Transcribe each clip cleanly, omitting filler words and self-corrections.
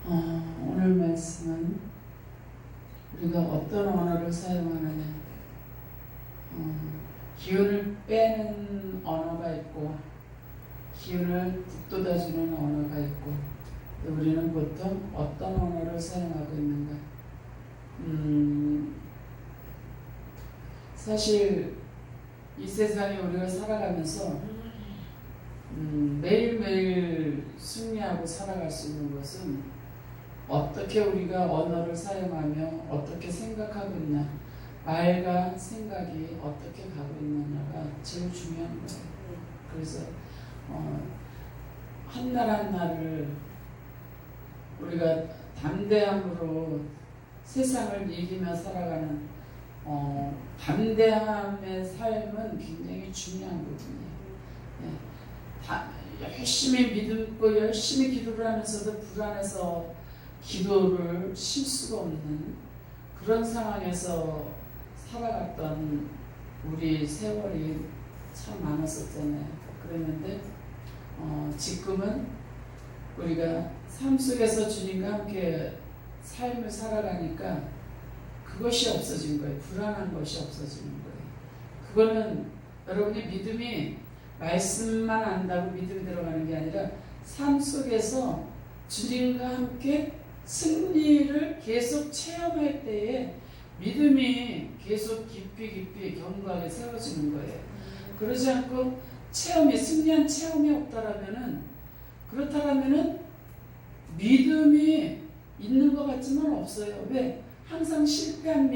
오늘 말씀은 우리가 어떤 언어를 사용하느냐, 기운을 빼는 언어가 있고 기운을 북돋아주는 언어가 있고, 우리는 보통 어떤 언어를 사용하고 있는가. 사실 이 세상에 우리가 살아가면서 매일매일 승리하고 살아갈 수 있는 것은 어떻게 우리가 언어를 사용하며 어떻게 생각하고 있냐, 말과 생각이 어떻게 가고 있느냐가 제일 중요한 거예요. 그래서 한날 한날을 우리가 담대함으로 세상을 이기며 살아가는 담대함의 삶은 굉장히 중요한 부분이에요. 열심히 믿고 열심히 기도를 하면서도 불안해서 기도를 쉴 수가 없는 그런 상황에서 살아갔던 우리 세월이 참 많았었잖아요. 그랬는데 지금은 우리가 삶 속에서 주님과 함께 삶을 살아가니까 그것이 없어진 거예요. 불안한 것이 없어지는 거예요. 그거는 여러분이 믿음이 말씀만 안다고 믿음이 들어가는 게 아니라 삶 속에서 주님과 함께 승리를 계속 체험할 때에 믿음이 계속 깊이 견고하게 세워지는 거예요. 그러지 않고 승리한 체험이 그렇다라면은 믿음이 있는 것 같지만 없어요. 왜? 항상 실패한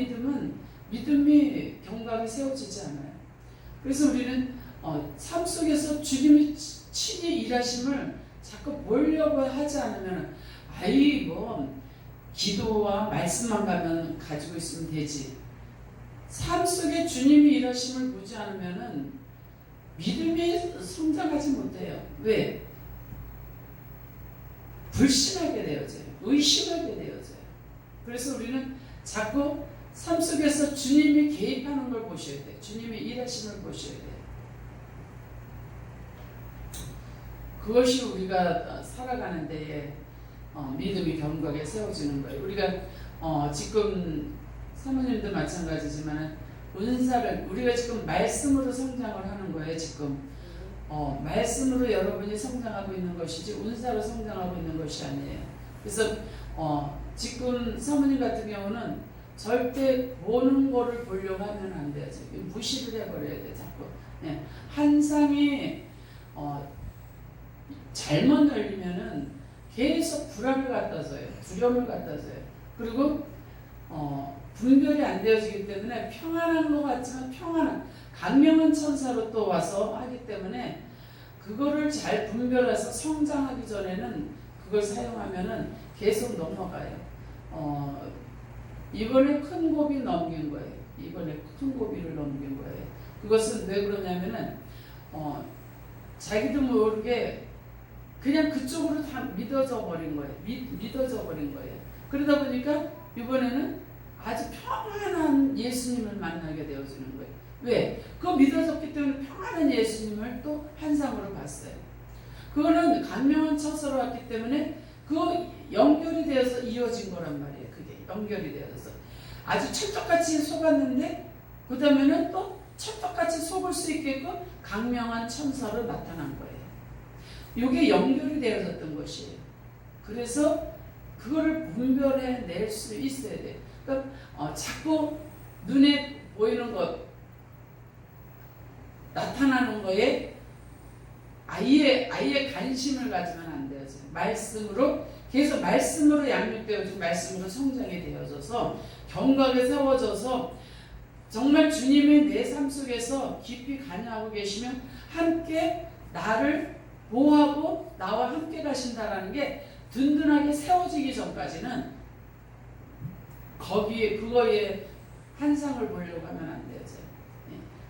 믿음이 견고하게 세워지지 않아요. 그래서 우리는 삶 속에서 주님이 친히 일하심을 자꾸 보려고 하지 않으면 기도와 말씀만 가지고 있으면 되지. 삶 속에 주님이 일하심을 보지 않으면 믿음이 성장하지 못해요. 왜? 불신하게 되어져요. 의심하게 되어져요. 그래서 우리는 자꾸 삶 속에서 주님이 개입하는 걸 보셔야 돼요. 주님이 일하심을 보셔야 돼요. 그것이 우리가 살아가는 데에 믿음이 견고하게 세워지는 거예요. 우리가 지금 사모님도 마찬가지지만 우리가 지금 말씀으로 성장을 하는 거예요. 지금 말씀으로 여러분이 성장하고 있는 것이지 운사로 성장하고 있는 것이 아니에요. 그래서 지금 사모님 같은 경우는 절대 보는 거를 보려고 하면 안 돼요. 무시를 해버려야 돼요. 자꾸 한 상이 잘못 열리면은 계속 불안을 갖다 줘요. 두려움을 갖다 줘요. 그리고 분별이 안 되어지기 때문에 평안한 것 같지만 강명한 천사로 또 와서 하기 때문에 그거를 잘 분별해서 성장하기 전에는 그걸 사용하면은 계속 넘어가요. 이번에 큰 고비 넘긴 거예요. 이번에 큰 고비를 넘긴 거예요. 그것은 왜 그러냐면은 자기도 모르게 그냥 그쪽으로 다 믿어져 버린 거예요. 믿어져 버린 거예요. 그러다 보니까 이번에는 아주 평안한 예수님을 만나게 되어지는 거예요. 왜? 그거 믿어졌기 때문에 평안한 예수님을 또 한상으로 봤어요. 그거는 강명한 처서로 왔기 때문에 그거 연결이 되어서 이어진 거란 말이에요. 그게 연결이 되어서 아주 찰떡같이 속았는데 그 다음에는 또 찰떡같이 속을 수 있게끔 강명한 천사로 나타난 거예요. 이게 연결이 되어졌던 것이에요. 그래서 그거를 분별해낼 수 있어야 돼요. 그러니까 자꾸 눈에 보이는 것, 나타나는 거에 아예 관심을 가지면 안 돼요. 계속 말씀으로 양육되어지고 말씀으로 성장이 되어져서 견고하게 세워져서 정말 주님이 내 삶 속에서 깊이 관여하고 계시면 함께 나를 보호하고 나와 함께 가신다라는 게 든든하게 세워지기 전까지는 그거에 한상을 보려고 하면 안 되죠.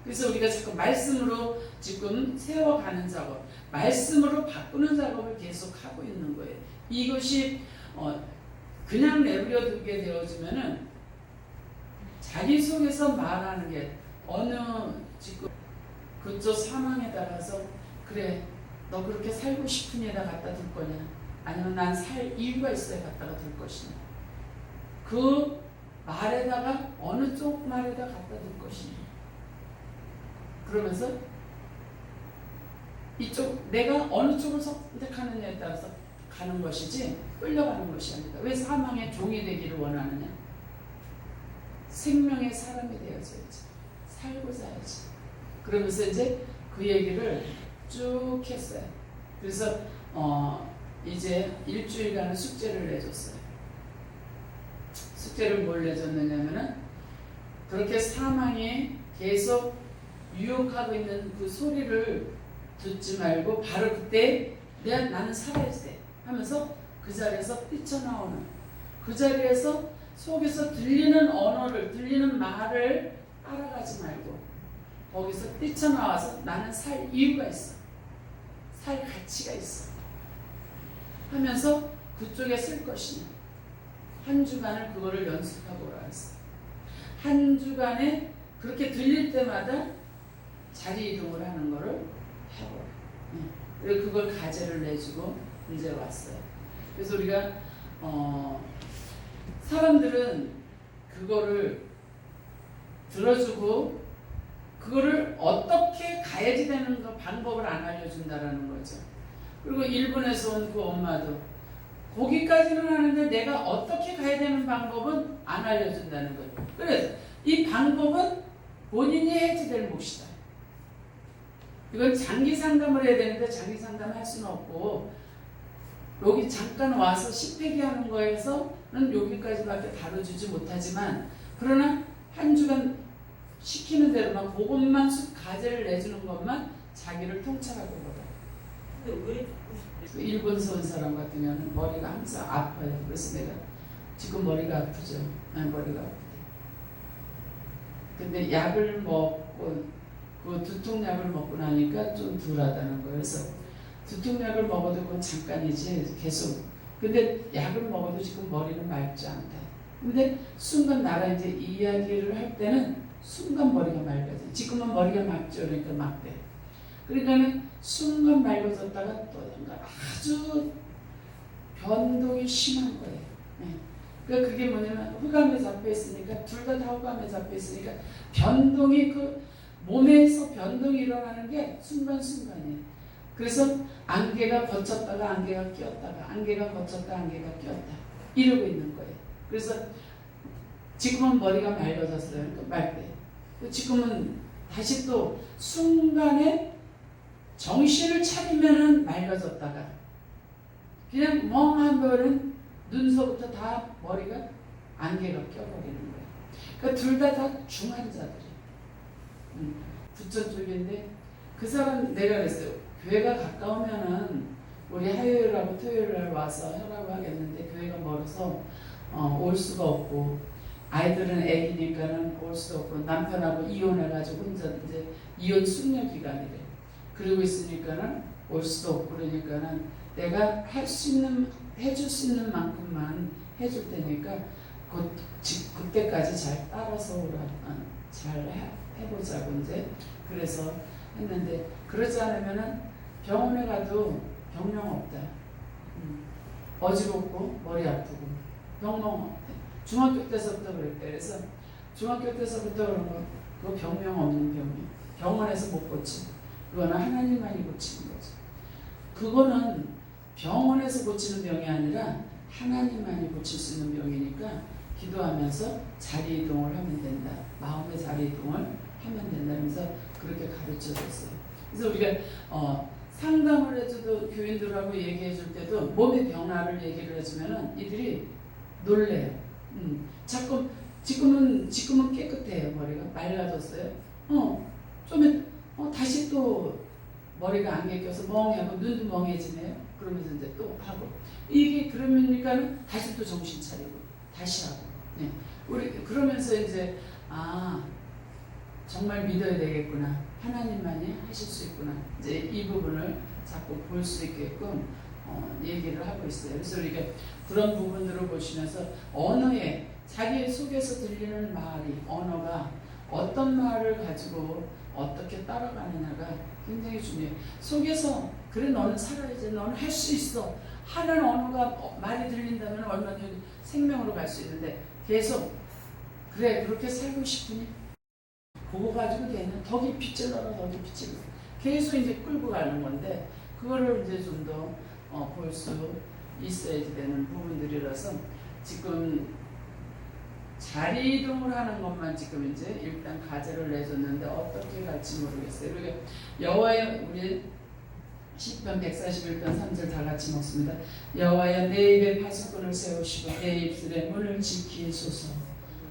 그래서 우리가 자꾸 말씀으로 지금 세워가는 작업, 말씀으로 바꾸는 작업을 계속 하고 있는 거예요. 이것이 그냥 내버려 두게 되어지면은 자기 속에서 말하는 게 지금 그쪽 상황에 따라서 그래 너 그렇게 살고 싶은 애다 갖다 둘 거냐, 아니면 난 살 이유가 있어야 갖다가 들 것이냐. 그 말에다가 어느 쪽 말에다 갖다 들 것이냐. 그러면서 이쪽 내가 어느 쪽을 선택하느냐에 따라서 가는 것이지 끌려가는 것이 아니다. 왜 사망의 종이 되기를 원하느냐. 생명의 사람이 되어져야지. 살고자 해야지. 그러면서 이제 그 얘기를 쭉 했어요. 그래서 이제 일주일간의 숙제를 내줬어요. 숙제를 뭘 내줬느냐면은 그렇게 사망이 계속 유혹하고 있는 그 소리를 듣지 말고 바로 그때 나는 살아야지 돼 하면서 그 자리에서 뛰쳐나오는, 그 자리에서 속에서 들리는 언어를, 들리는 말을 따라가지 말고 거기서 뛰쳐나와서 나는 살 이유가 있어, 살 가치가 있어 하면서 그쪽에 쓸 것이냐. 한 주간을 그거를 연습하고 오라 했어. 한 주간에 그렇게 들릴 때마다 자리 이동을 하는 거를 해보라. 그리고 그걸 과제를 내주고 이제 왔어요. 그래서 우리가 사람들은 그거를 들어주고 그거를 어떻게 가야지 되는 거 방법을 안 알려준다라는 거죠. 그리고 일본에서 온 그 엄마도 거기까지는 하는데 내가 어떻게 가야 되는 방법은 안 알려준다는 거예요. 그래서 이 방법은 본인이 해야지 될 몫이다. 이건 장기 상담을 해야 되는데 장기 상담 할 수는 없고 여기 잠깐 와서 식대기 하는 거에서는 여기까지밖에 다뤄주지 못하지만 그러나 한 주간 시키는 대로만 그것만 과제를 내주는 것만 자기를 통찰하고 보라. 근데 왜 그 일본서 온 사람 같은 경우는 머리가 항상 아파요. 그래서 내가 지금 머리가 아프죠. 머리가 아프대. 근데 약을 먹고 그 두통약을 먹고 나니까 좀 덜하다는 거예요. 그래서 두통약을 먹어도 그건 잠깐이지 계속. 근데 약을 먹어도 지금 머리는 맑지 않다. 근데 순간 나가 이제 이야기를 할 때는 순간 머리가 맑아져. 지금은 머리가 맑죠. 그러니까 맑대. 그러니까는 순간 맑아졌다가 또 아주 변동이 심한 거예요. 그러니까 그게 뭐냐면 흑암에 잡혀 있으니까 둘 다 흑암에 잡혀 있으니까 변동이 그 몸에서 변동이 일어나는 게 순간순간이에요. 그래서 안개가 거쳤다가 안개가 끼었다가 안개가 거쳤다 안개가 끼었다 이러고 있는 거예요. 그래서 지금은 머리가 맑아졌어요. 그러니까 맑대. 지금은 다시 또 순간에 정신을 차리면은 맑아졌다가 그냥 멍한 거는 눈서부터 다 머리가 안개가 껴버리는 거예요. 그러니까 둘 다 중환자들이에요. 부천 쪽인데 그 사람 내가 그랬어요. 교회가 가까우면은 우리 화요일하고 토요일날 와서 하라고 하겠는데 교회가 멀어서 올 수가 없고 아이들은 애기니까는 올 수도 없고 남편하고 이혼해가지고 혼자 이제 이혼 숙려 기간이래. 그러고 있으니까는 올 수도 없고 그러니까는 내가 할 수 있는 해줄 수 있는 만큼만 해줄 테니까 그때까지 잘 따라서 오라. 잘 해보자고 이제 그래서 했는데 그러지 않으면은 병원에 가도 병명 없다. 어지럽고 머리 아프고 병명 없대. 중학교 때서부터 그랬대. 그래서 중학교 때서부터 그런 거 그거 병명 없는 병이 병원에서 못 고치고 그거는 하나님만이 고치는 거죠. 그거는 병원에서 고치는 병이 아니라 하나님만이 고칠 수 있는 병이니까 기도하면서 자리 이동을 하면 된다. 마음의 자리 이동을 하면 된다면서 그렇게 가르쳐줬어요. 그래서 우리가 상담을 해줘도 교인들하고 얘기해 줄 때도 몸의 변화를 얘기를 해주면은 이들이 놀래요. 자꾸 지금은 깨끗해요. 머리가 맑아졌어요. 좀 다시 또 머리가 안개 껴서 멍해하고 눈도 멍해지네요. 그러면서 이제 또 하고 이게 그러니까는 다시 또 정신 차리고 다시 하고. 네. 우리 그러면서 이제 정말 믿어야 되겠구나. 하나님만이 하실 수 있구나. 이제 이 부분을 자꾸 볼 수 있게끔 얘기를 하고 있어요. 그래서 우리가 그런 부분들을 보시면서 언어에 자기 속에서 들리는 말이 언어가 어떤 말을 가지고 어떻게 따라가느냐가 굉장히 중요해요. 속에서 그래 너는 살아야지. 너는 할 수 있어. 하는 언어가 말이 들린다면 얼마든지 생명으로 갈 수 있는데 계속 그래 그렇게 살고 싶으니 그거 가지고 걔는 더 깊이 찔러라 더 깊이 찔러 계속 이제 끌고 가는 건데 그거를 이제 좀 더 볼 수 있어야지 되는 부분들이라서 지금 자리 이동을 하는 것만 지금 이제 일단 과제를 내줬는데 어떻게 갈지 모르겠어요. 그리고 여호와의 우리 시편 141편 3절 다 같이 먹습니다. 여호와여 내 입에 파수꾼을 세우시고 내 입술에 문을 지키소서.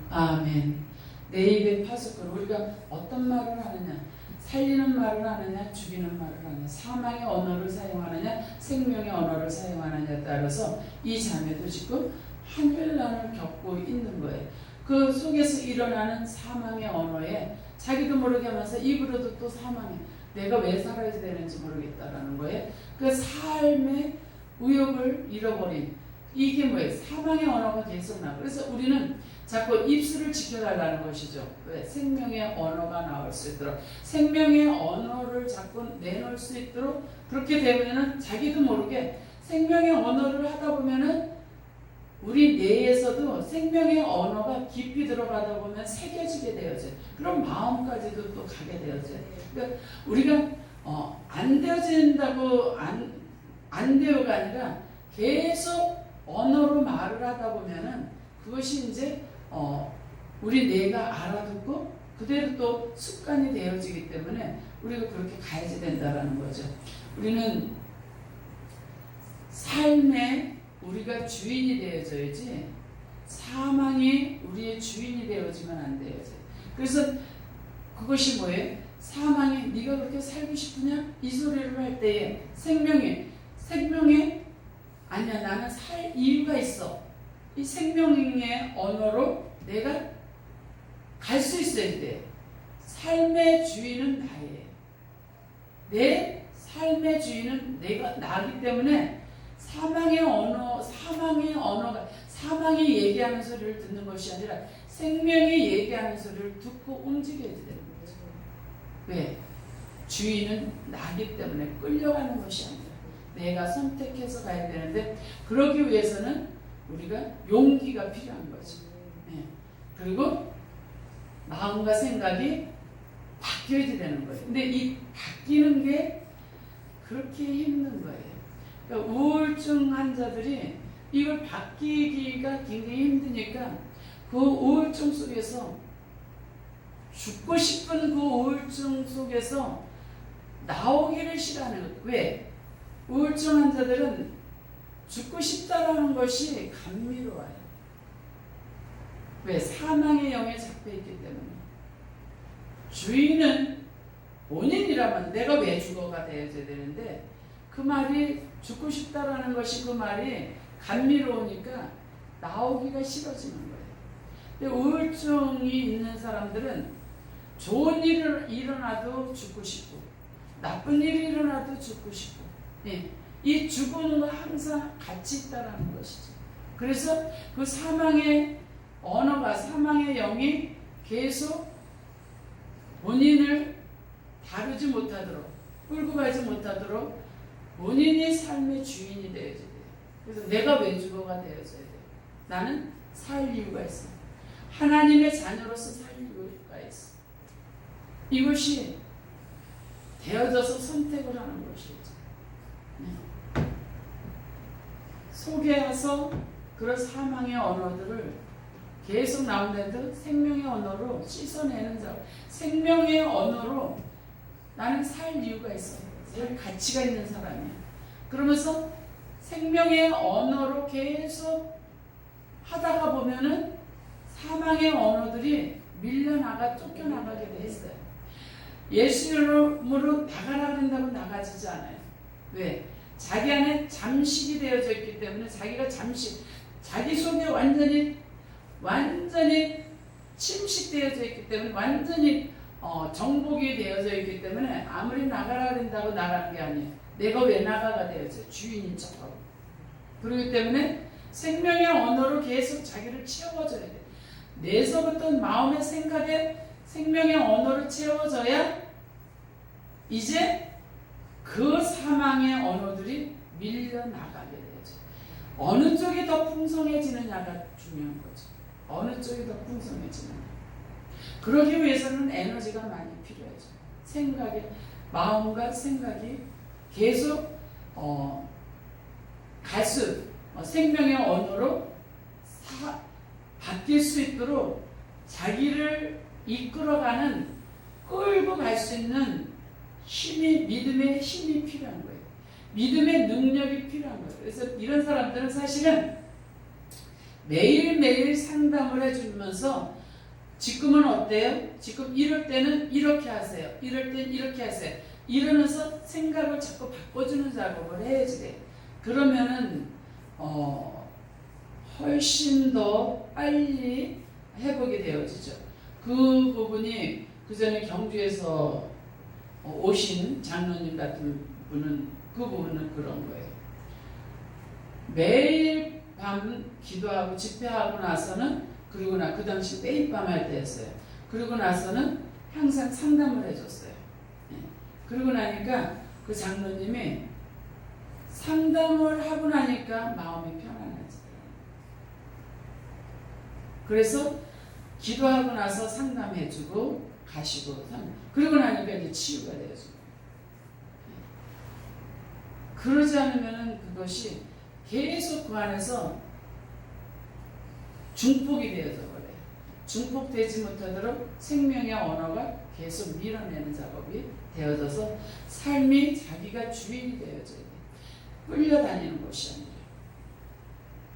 아멘. 내 입에 파수꾼 우리가 어떤 말을 하느냐 살리는 말을 하느냐 죽이는 말을 하느냐 사망의 언어를 사용하느냐 생명의 언어를 사용하느냐에 따라서 이 자매도 지금 한일난을 겪고 있는 거예요. 그 속에서 일어나는 사망의 언어에 자기도 모르게 하면서 입으로도 또 사망해 내가 왜 살아야 되는지 모르겠다라는 거예요. 그 삶의 의욕을 잃어버린 이게 뭐예요? 사망의 언어가 계속 나. 그래서 우리는 자꾸 입술을 지켜달라는 것이죠. 왜? 생명의 언어가 나올 수 있도록 생명의 언어를 자꾸 내놓을 수 있도록 그렇게 되면은 자기도 모르게 생명의 언어를 하다 보면은 우리 뇌에서도 생명의 언어가 깊이 들어가다 보면 새겨지게 되어져요. 그럼 마음까지도 또 가게 되어져요. 그러니까 우리가 안 되어진다고 안 되어가 아니라 계속 언어로 말을 하다 보면은 그것이 이제 우리 뇌가 알아듣고 그대로 또 습관이 되어지기 때문에 우리가 그렇게 가야지 된다라는 거죠. 우리는 삶에 우리가 주인이 되어져야지 사망이 우리의 주인이 되어지면 안 되어져요. 그래서 그것이 뭐예요? 사망이 네가 그렇게 살고 싶으냐? 이 소리를 할 때에 생명에 아니야 나는 살 이유가 있어. 이 생명의 언어로 내가 갈 수 있어야 돼. 삶의 주인은 나예요. 내 삶의 주인은 내가 나기 때문에 사망의 언어가 사망이 얘기하는 소리를 듣는 것이 아니라 생명이 얘기하는 소리를 듣고 움직여야 되는 거죠. 왜? 주인은 나기 때문에 끌려가는 것이 아니라 내가 선택해서 가야 되는데 그러기 위해서는 우리가 용기가 필요한 거죠. 네. 그리고 마음과 생각이 바뀌어야 되는 거예요. 근데 이 바뀌는 게 그렇게 힘든 거예요. 그러니까 우울증 환자들이 이걸 바뀌기가 굉장히 힘드니까 그 우울증 속에서 죽고 싶은 그 우울증 속에서 나오기를 싫어하는 거예요. 왜? 우울증 환자들은 죽고 싶다라는 것이 감미로워요. 왜? 사망의 영에 잡혀있기 때문에. 주인은 본인이라면 내가 왜 죽어가 되어야 되는데 그 말이 죽고 싶다라는 것이 그 말이 감미로우니까 나오기가 싫어지는 거예요. 근데 우울증이 있는 사람들은 좋은 일이 일어나도 죽고 싶고 나쁜 일이 일어나도 죽고 싶고 네. 이 죽음과 항상 같이 있다라는 것이죠. 그래서 그 사망의 언어가 사망의 영이 계속 본인을 다루지 못하도록 끌고 가지 못하도록 본인이 삶의 주인이 되어야 돼요. 그래서 내가 왜 죽어가 되어져야 돼요. 나는 살 이유가 있어. 하나님의 자녀로서 살 이유가 있어. 이것이 되어져서 선택을 하는 것이죠. 네. 속에서 그런 사망의 언어들을 계속 나오는데도 생명의 언어로 씻어내는 자, 생명의 언어로 나는 살 이유가 있어. 살 가치가 있는 사람이야. 그러면서 생명의 언어로 계속 하다가 보면은 사망의 언어들이 밀려나가 쫓겨나가게 돼 있어요. 예수 이름으로 나가라 그런다고 나가지지 않아요. 왜? 자기 안에 잠식이 되어져 있기 때문에 자기가 자기 속에 완전히 침식되어져 있기 때문에 완전히 정복이 되어져 있기 때문에 아무리 나가라 그런다고 나가는 게 아니에요. 내가 왜 나가가 되어져? 주인인 척하고. 그렇기 때문에 생명의 언어로 계속 자기를 채워줘야 돼. 뇌에서부터 마음의 생각에 생명의 언어로 채워져야 이제 그 사망의 언어들이 밀려나가게 되죠. 어느 쪽이 더 풍성해지느냐가 중요한 거죠. 어느 쪽이 더 풍성해지느냐. 그러기 위해서는 에너지가 많이 필요하죠. 마음과 생각이 계속 생명의 언어로 바뀔 수 있도록 자기를 이끌어가는, 끌고 갈 수 있는 믿음의 힘이 필요한 거예요. 믿음의 능력이 필요한 거예요. 그래서 이런 사람들은 사실은 매일매일 상담을 해주면서 지금은 어때요? 지금 이럴 때는 이렇게 하세요. 이럴 땐 이렇게 하세요. 이러면서 생각을 자꾸 바꿔주는 작업을 해야지 돼요. 그러면은 훨씬 더 빨리 회복이 되어지죠. 그 부분이 그 전에 경주에서 오신 장로님 같은 분은 그 부분은 그런 거예요. 매일 밤 기도하고 집회하고 나서는, 그리고 그 당시 매일밤 할 때였어요. 그리고 나서는 항상 상담을 해줬어요. 그러고 나니까 그 장로님이 상담을 하고 나니까 마음이 편안해지더라고요. 그래서 기도하고 나서 상담해주고 가시고, 그러고 나니까 이제 치유가 되어지고. 그러지 않으면 그것이 계속 그 안에서 중폭이 되어져 버려요. 중폭되지 못하도록 생명의 언어가 계속 밀어내는 작업이 되어져서 삶이 자기가 주인이 되어져야 돼요. 끌려다니는 것이 아니라.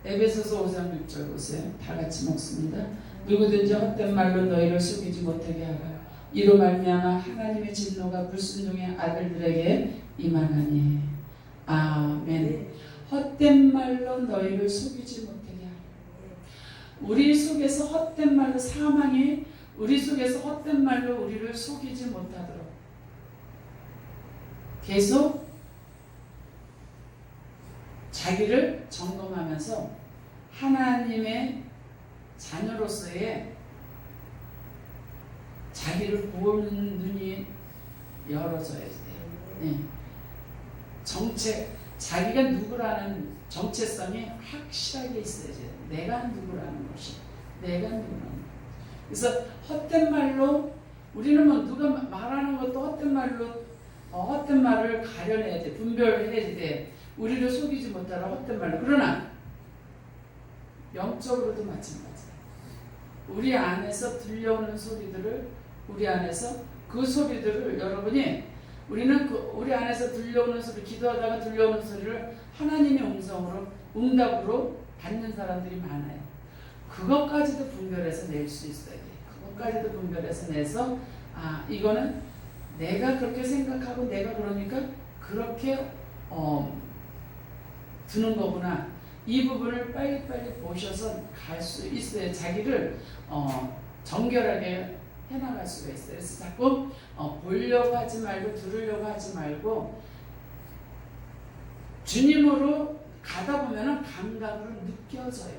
에베소서 5장 6절 보세요. 다 같이 먹습니다. 누구든지 헛된 말로 너희를 속이지 못하게 하라. 이로 말미암아 하나님의 진노가 불순종의 아들들에게 임하나니. 아멘. 헛된 말로 너희를 속이지 못하게 하라. 우리 속에서 헛된 말로 사망이, 우리 속에서 헛된 말로 우리를 속이지 못하도록 계속 자기를 점검하면서 하나님의 자녀로서의 자기를 보는 눈이 열어져야 돼요. 네. 자기가 누구라는 정체성이 확실하게 있어야 돼요. 내가 누구라는 것이. 내가 누구라는 것. 그래서 헛된 말로, 우리는 뭐 누가 말하는 것도 헛된 말을 가려내야 돼. 분별해야 돼. 우리를 속이지 못하라 헛된 말로. 그러나 영적으로도 마찬가지예요. 우리 안에서 들려오는 소리들을, 우리 안에서 그 소리들을 우리는 우리 안에서 들려오는 소리, 기도하다가 들려오는 소리를 하나님의 응답으로 받는 사람들이 많아요. 그것까지도 분별해서 낼 수 있어야 돼요. 그것까지도 분별해서 내서, 이거는 내가 그렇게 생각하고 내가 그러니까 그렇게 드는 거구나. 이 부분을 빨리빨리 보셔서 갈 수 있어야 자기를 정결하게 해나갈 수가 있어요. 그래서 자꾸 보려고 하지 말고 들으려고 하지 말고 주님으로 가다 보면은 감각으로 느껴져요.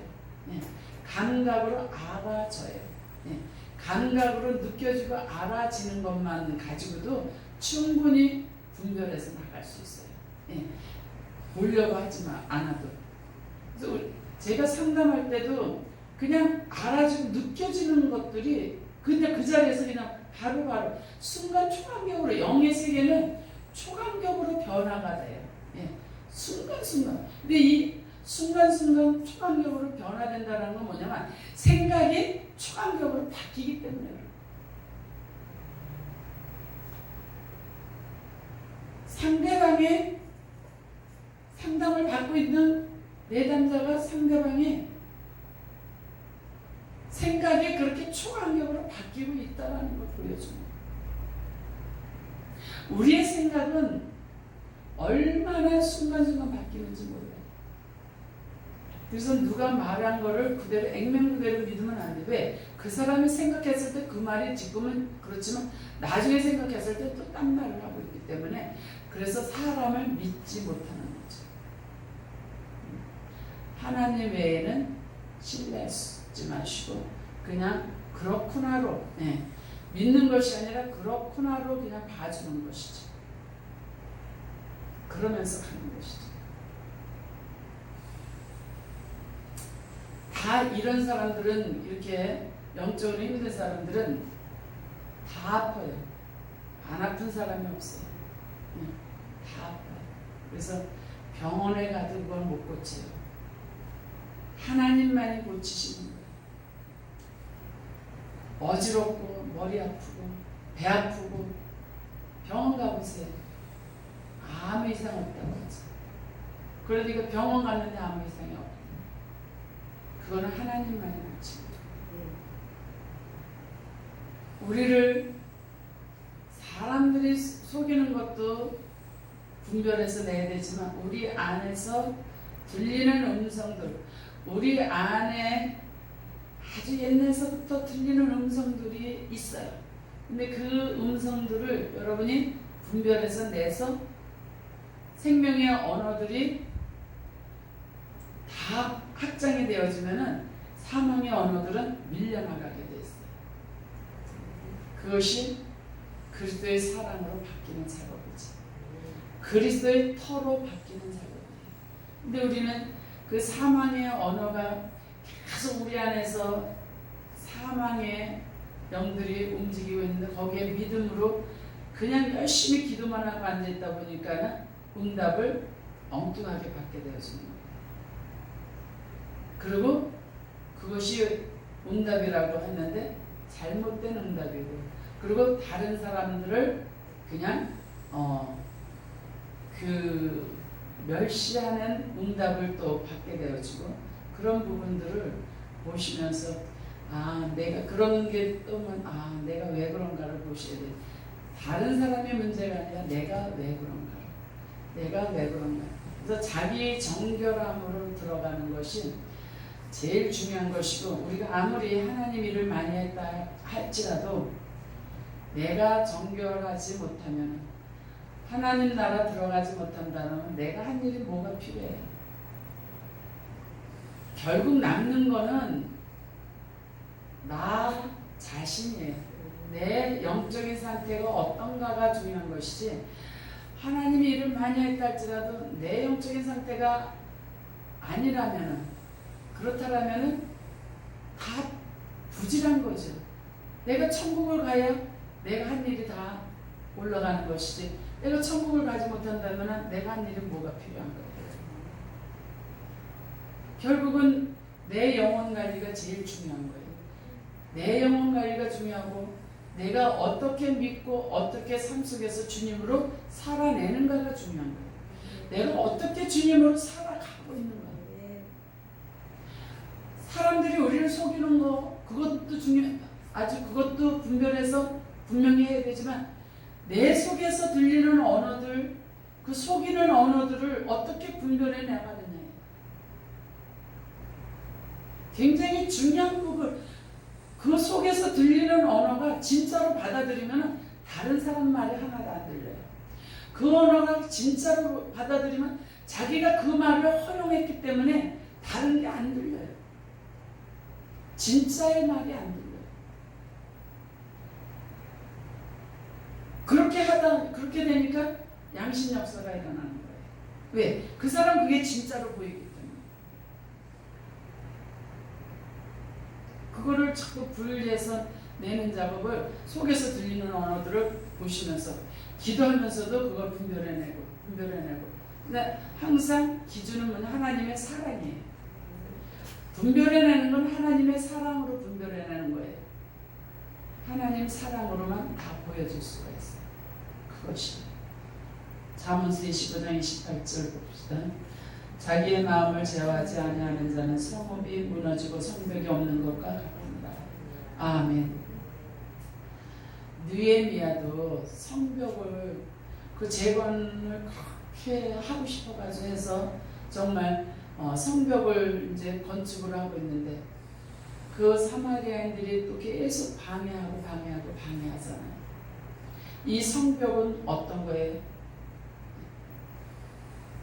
네. 감각으로 알아져요. 네. 감각으로 느껴지고 알아지는 것만 가지고도 충분히 분별해서 나갈 수 있어요. 네. 보려고 하지 않아도. 그래서 제가 상담할 때도 그냥 알아지고 느껴지는 것들이 그냥 그 자리에서 그냥 바로바로 순간 초간격으로, 영의 세계는 초간격으로 변화가 돼요. 예. 순간순간. 근데 이 순간순간 초간격으로 변화된다는 건 뭐냐면 생각이 초간격으로 바뀌기 때문에 그래요. 상대방의 상담을 받고 있는 내담자가 상대방의 생각이 그렇게 초간격으로 바뀌고 있다는 걸 보여줍니다. 우리의 생각은 얼마나 순간순간 바뀌는지 몰라요. 그래서 누가 말한 거를 그대로 액면 그대로 믿으면 안 돼. 왜? 그 사람이 생각했을 때 그 말이 지금은 그렇지만 나중에 생각했을 때 또 딴 말을 하고 있기 때문에, 그래서 사람을 믿지 못하는 거죠. 하나님 외에는 신뢰하지 마시고 그냥 그렇구나로, 네. 믿는 것이 아니라 그렇구나로 그냥 봐주는 것이죠. 그러면서 가는 것이죠. 다 이런 사람들은 이렇게 영적으로 힘든 사람들은 다 아파요. 안 아픈 사람이 없어요. 다 아파요. 그래서 병원에 가도 그걸 못 고쳐요. 하나님만이 고치시는 거예요. 어지럽고 머리 아프고 배 아프고 병원 가보세요. 아무 이상 없다고 하죠. 그러니까 병원 갔는데 아무 이상이 없다. 그거는 하나님만이 고치는 거예요. 우리를 사람들이 속이는 것도 분별해서 내야 되지만 우리 안에서 들리는 음성들, 우리 안에 아주 옛날서부터 들리는 음성들이 있어요. 근데 그 음성들을 여러분이 분별해서 내서 생명의 언어들이 다 확장이 되어지면은 사망의 언어들은 밀려나가게 돼 있어요. 그것이 그리스도의 사랑으로 바뀌는 작업이지. 그리스도의 터로 바뀌는 작업이에요. 근데 우리는 그 사망의 언어가 계속 우리 안에서 사망의 영들이 움직이고 있는데 거기에 믿음으로 그냥 열심히 기도만 하고 앉아있다 보니까 응답을 엉뚱하게 받게 되어지는 거예요. 그리고 그것이 응답이라고 했는데 잘못된 응답이고, 그리고 다른 사람들을 그냥 그 멸시하는 응답을 또 받게 되어지고, 그런 부분들을 보시면서 내가 그런 게 뜨면 내가 왜 그런가를 보셔야 돼. 다른 사람의 문제가 아니라 내가 왜 그런가, 내가 왜 그런가. 그래서 자기 정결함으로 들어가는 것이 제일 중요한 것이고, 우리가 아무리 하나님 일을 많이 했다 할지라도 내가 정결하지 못하면, 하나님 나라 들어가지 못한다면 내가 한 일이 뭐가 필요해. 결국 남는 거는 나 자신이에요. 내 영적인 상태가 어떤가가 중요한 것이지, 하나님이 일을 많이 했다 할지라도 내 영적인 상태가 아니라면은, 그렇다라면은 다 부질한 거죠. 내가 천국을 가야 내가 한 일이 다 올라가는 것이지, 내가 천국을 가지 못한다면 내가 한 일이 뭐가 필요한 거예요. 결국은 내 영혼 관리가 제일 중요한 거예요. 내 영혼 관리가 중요하고, 내가 어떻게 믿고 어떻게 삶 속에서 주님으로 살아내는가가 중요한 거예요. 내가 어떻게 주님으로 살아가고 있는 거예요. 사람들이 우리를 속이는 거, 그것도 아주 그것도 분별해서 분명히 해야 되지만, 내 속에서 들리는 언어들, 그 속이는 언어들을 어떻게 분별해 나가느냐, 굉장히 중요한 부분. 그 속에서 들리는 언어가 진짜로 받아들이면 다른 사람 말이 하나도 안 들려요. 그 언어가 진짜로 받아들이면 자기가 그 말을 허용했기 때문에 다른 게 안 들려요. 진짜의 말이 안 들려요. 그렇게 되니까 양심 역사가 일어나는 거예요. 왜? 그 사람 그게 진짜로 보이기 때문에. 그거를 자꾸 분리해서 내는 작업을, 속에서 들리는 언어들을 보시면서 기도하면서도 그걸 분별해내고. 근데 항상 기준은 하나님의 사랑이에요. 분별해내는 건 하나님의 사랑으로 분별해내는 거예요. 하나님 사랑으로만 다 보여줄 수가 있어요. 그것이 잠언서 25장 28절 봅시다. 자기의 마음을 제어하지 아니하는 자는 성읍이 무너지고 성벽이 없는 것과 같습니다. 아멘. 느헤미야도 성벽을 그 재건을 그렇게 하고 싶어가지고 해서 정말 성벽을 이제 건축을 하고 있는데, 그 사마리아인들이 또 계속 방해하잖아요. 이 성벽은 어떤 거예요?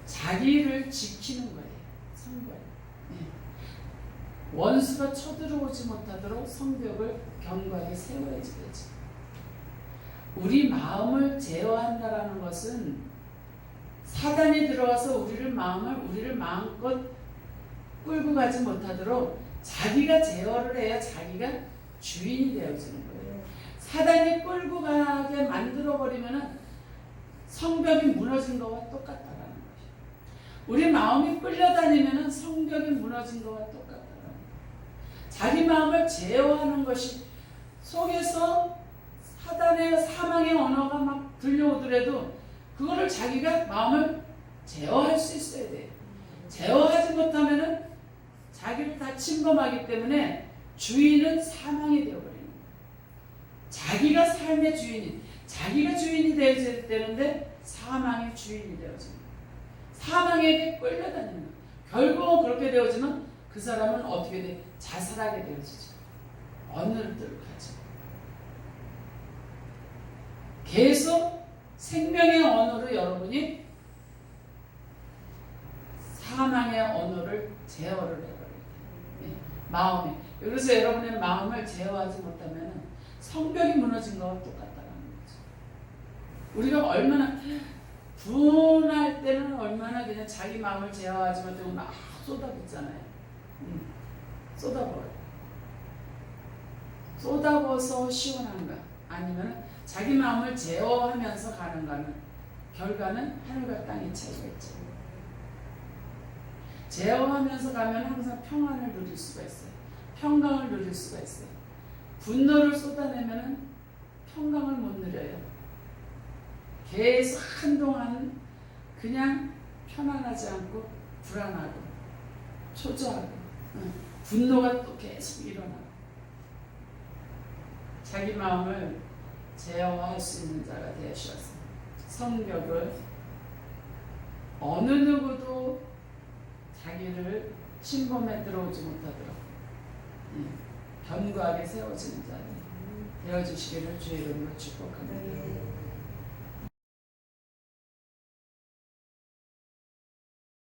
자기를 지키는 거예요. 성벽. 원수가 쳐들어오지 못하도록 성벽을 견고하게 세워야지 되지. 우리 마음을 제어한다라는 것은 사단이 들어와서 우리를 마음껏 끌고 가지 못하도록 자기가 제어를 해야 자기가 주인이 되어지는 거예요. 사단이 끌고 가게 만들어버리면은 성벽이 무너진 거와 똑같다라는 거예요. 우리 마음이 끌려다니면은 성벽이 무너진 거와 똑같다라는 거예요. 자기 마음을 제어하는 것이 속에서 사단의 사망의 언어가 막 들려오더라도 그거를 자기가 마음을 제어할 수 있어야 돼요. 제어하지 못하면은 자기를 다 침범하기 때문에 주인은 사망이 되어버리는 거예요. 자기가 삶의 주인이, 자기가 주인이 되어야 되는데 사망의 주인이 되어지는 거예요. 사망에게 끌려다니는 거예요. 결국은 그렇게 되어지면 그 사람은 어떻게 돼? 자살하게 되어지죠. 언어를 가지고 계속 생명의 언어로 여러분이 사망의 언어를 제어를 해버려요. 마음에. 그래서 여러분의 마음을 제어하지 못하면 성벽이 무너진 거와 똑같다는 거죠. 우리가 얼마나 분할 때는 얼마나 그냥 자기 마음을 제어하지 못하고 막 쏟아붓잖아요. 쏟아버려요. 쏟아부어서 시원한가 아니면 자기 마음을 제어하면서 가는가는 결과는 하늘과 땅의 차이가 있죠. 제어하면서 가면 항상 평안을 누릴 수가 있어요. 평강을 누릴 수가 있어요. 분노를 쏟아내면 평강을 못 누려요. 계속 한동안 그냥 편안하지 않고 불안하고 초조하고 분노가 또 계속 일어나고 자기 마음을 제어할 수 있는 자가 되셔서 성벽을 어느 누구도 자기를 침범에 들어오지 못하도록 견고하게 세워지는 자들 되어주시기를 주의 이름으로 축복합니다.